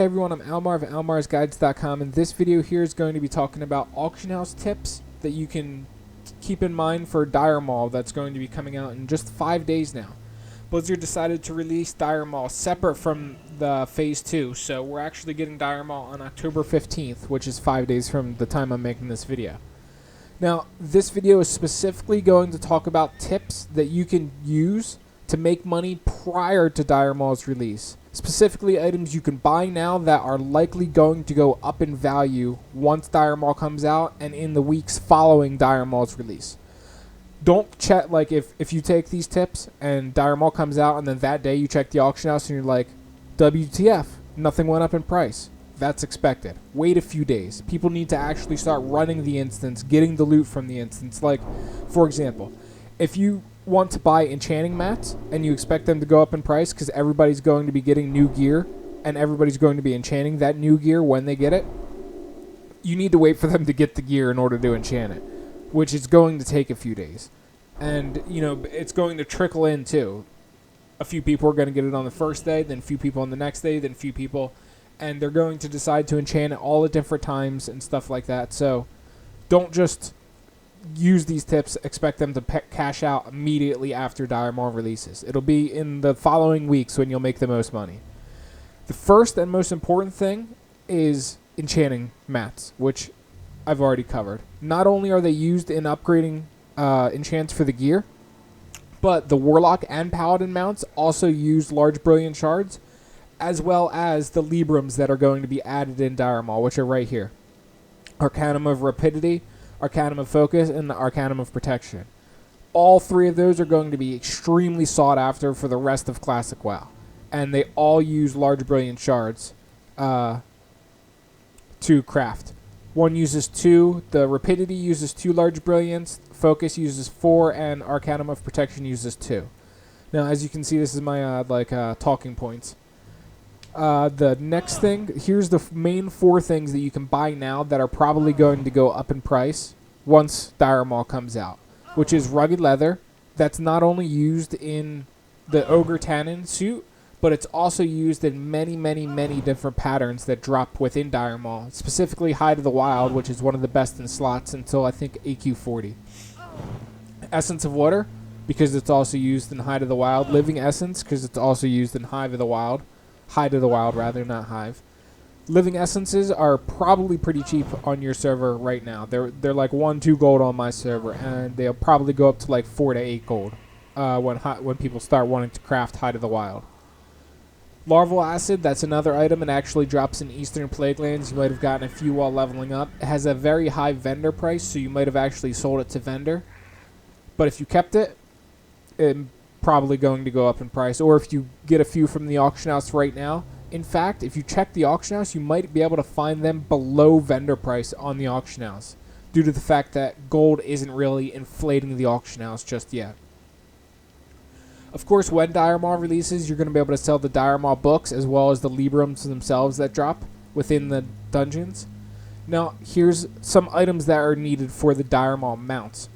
Hey everyone, I'm Almar of almarsguides.com, and this video here is going to be talking about auction house tips that you can keep in mind for Dire Maul that's going to be coming out in just 5 days now. Blizzard decided to release Dire Maul separate from the Phase 2, so we're actually getting Dire Maul on October 15th, which is 5 days from the time I'm making this video. Now, this video is specifically going to talk about tips that you can use to make money prior to Dire Maul's release. Specifically, items you can buy now that are likely going to go up in value once Dire Maul comes out and in the weeks following Dire Maul's release. Don't check, like, if you take these tips and Dire Maul comes out and then that day you check the auction house and you're like, WTF, nothing went up in price. That's expected. Wait a few days. People need to actually start running the instance, getting the loot from the instance. Like, for example, if you want to buy Enchanting Mats and you expect them to go up in price because everybody's going to be getting new gear and everybody's going to be enchanting that new gear when they get it, you need to wait for them to get the gear in order to enchant it, which is going to take a few days. And, you know, it's going to trickle in too. A few people are going to get it on the first day, then a few people on the next day, then a few people, and they're going to decide to enchant it all at different times and stuff like that. So don't just use these tips, expect them to cash out immediately after Dire Maul releases. It'll be in the following weeks when you'll make the most money. The first and most important thing is Enchanting Mats, which I've already covered. Not only are they used in upgrading enchants for the gear, but the Warlock and Paladin mounts also use large brilliant shards, as well as the Librams that are going to be added in Dire Maul, which are right here. Arcanum of Rapidity, Arcanum of Focus, and the Arcanum of Protection. All three of those are going to be extremely sought after for the rest of Classic WoW. And they all use large brilliant shards to craft. One uses 2, the Rapidity uses 2 large brilliants, Focus uses 4, and Arcanum of Protection uses 2. Now, as you can see, this is my talking points. The next thing, here's the main 4 things that you can buy now that are probably going to go up in price once Dire Maul comes out, which is Rugged Leather. That's not only used in the Ogre Tannin suit, but it's also used in many, many, many different patterns that drop within Dire Maul, specifically Hide of the Wild, which is one of the best in slots until I think AQ40. Essence of Water, because it's also used in Hide of the Wild. Living Essence, because it's also used in Hive of the Wild. Hide of the Wild, rather, not Hive. Living Essences are probably pretty cheap on your server right now. They're like 1-2 gold on my server, and they'll probably go up to like 4 to 8 gold when people start wanting to craft Hide of the Wild. Larval Acid, that's another item. It actually drops in Eastern Plaguelands. You might have gotten a few while leveling up. It has a very high vendor price, so you might have actually sold it to vendor. But if you kept it, it's probably going to go up in price. Or if you get a few from the auction house right now, in fact, if you check the auction house, you might be able to find them below vendor price on the auction house, due to the fact that gold isn't really inflating the auction house just yet. Of course, when Dire Maul releases, you're going to be able to sell the Dire Maul books as well as the Librams themselves that drop within the dungeons. Now, here's some items that are needed for the Dire Maul mounts.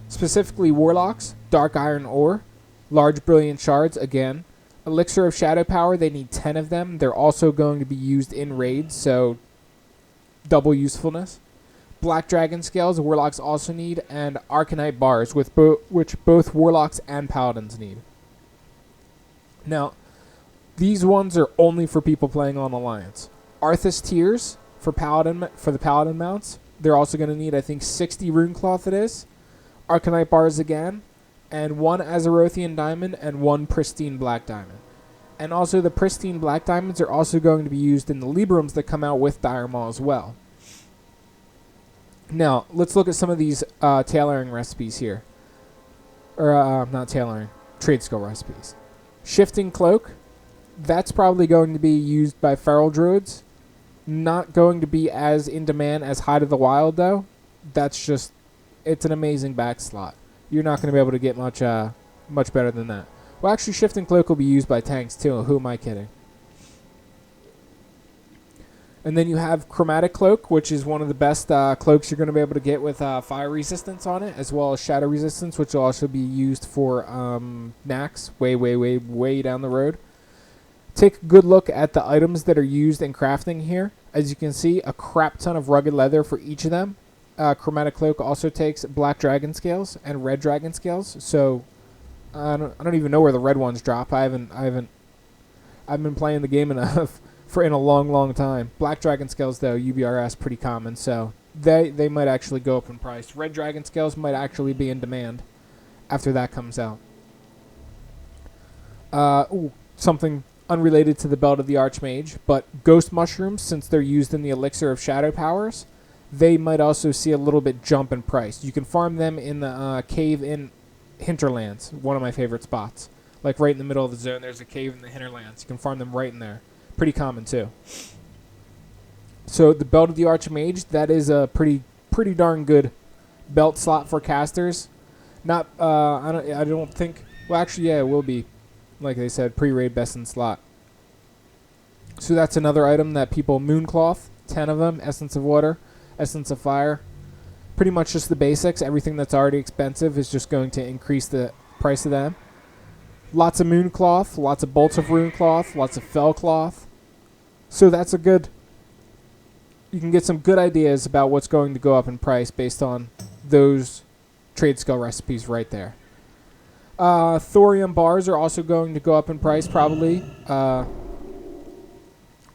Specifically, Warlocks, Dark Iron Ore, Large Brilliant Shards, again. Elixir of Shadow Power, they need 10 of them. They're also going to be used in raids, so double usefulness. Black Dragon Scales, Warlocks also need, and Arcanite Bars, which both Warlocks and Paladins need. Now, these ones are only for people playing on Alliance. Arthas Tears for the Paladin mounts. They're also going to need, I think, 60 Rune Cloth it is. Arcanite Bars again. And 1 Azerothian Diamond and 1 Pristine Black Diamond. And also the Pristine Black Diamonds are also going to be used in the Librams that come out with Dire Maul as well. Now, let's look at some of these tailoring recipes here. Or, not tailoring, trade skill recipes. Shifting Cloak, that's probably going to be used by Feral Druids. Not going to be as in demand as Hide of the Wild, though. That's just, it's an amazing back slot. You're not going to be able to get much better than that. Well, actually, Shifting Cloak will be used by tanks, too. Who am I kidding? And then you have Chromatic Cloak, which is one of the best cloaks you're going to be able to get with fire resistance on it, as well as shadow resistance, which will also be used for Nax way down the road. Take a good look at the items that are used in crafting here. As you can see, a crap ton of rugged leather for each of them. Chromatic Cloak also takes black dragon scales and red dragon scales. So I don't even know where the red ones drop. I've been playing the game enough in a long time. Black dragon scales though, UBRS, pretty common, so they might actually go up in price. Red dragon scales might actually be in demand after that comes out. Something unrelated to the Belt of the Archmage, but ghost mushrooms, since they're used in the Elixir of Shadow Powers, they might also see a little bit jump in price. You can farm them in the cave in Hinterlands, one of my favorite spots. Like right in the middle of the zone, there's a cave in the Hinterlands. You can farm them right in there. Pretty common too. So the Belt of the Archmage, that is a pretty darn good belt slot for casters. Not I don't think. Well, actually, yeah, it will be. Like they said, pre-raid best in slot. So that's another item that people... Mooncloth, 10 of them. Essence of Water, Essence of Fire. Pretty much just the basics. Everything that's already expensive is just going to increase the price of them. Lots of Mooncloth, lots of Bolts of Runecloth, lots of Fellcloth. So that's a good... You can get some good ideas about what's going to go up in price based on those trade skill recipes right there. Thorium bars are also going to go up in price probably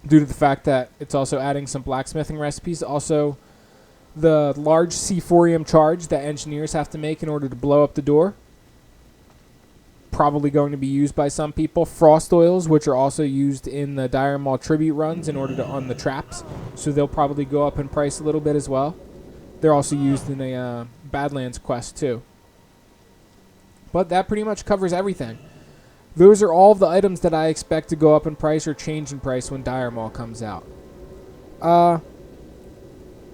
due to the fact that it's also adding some blacksmithing recipes. Also, the large C4ium charge that engineers have to make in order to blow up the door, probably going to be used by some people. Frost oils, which are also used in the Dire Maul tribute runs in order to on the traps, so they'll probably go up in price a little bit as well. They're also used in a Badlands quest too. But that pretty much covers everything. Those are all of the items that I expect to go up in price or change in price when Dire Maul comes out.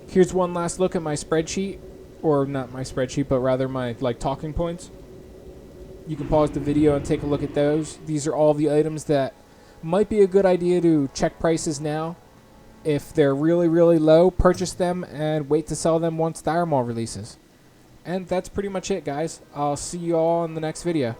Here's one last look at my spreadsheet. Or not my spreadsheet, but rather my talking points. You can pause the video and take a look at those. These are all the items that might be a good idea to check prices now. If they're really low, purchase them and wait to sell them once Dire Maul releases. And that's pretty much it, guys. I'll see you all in the next video.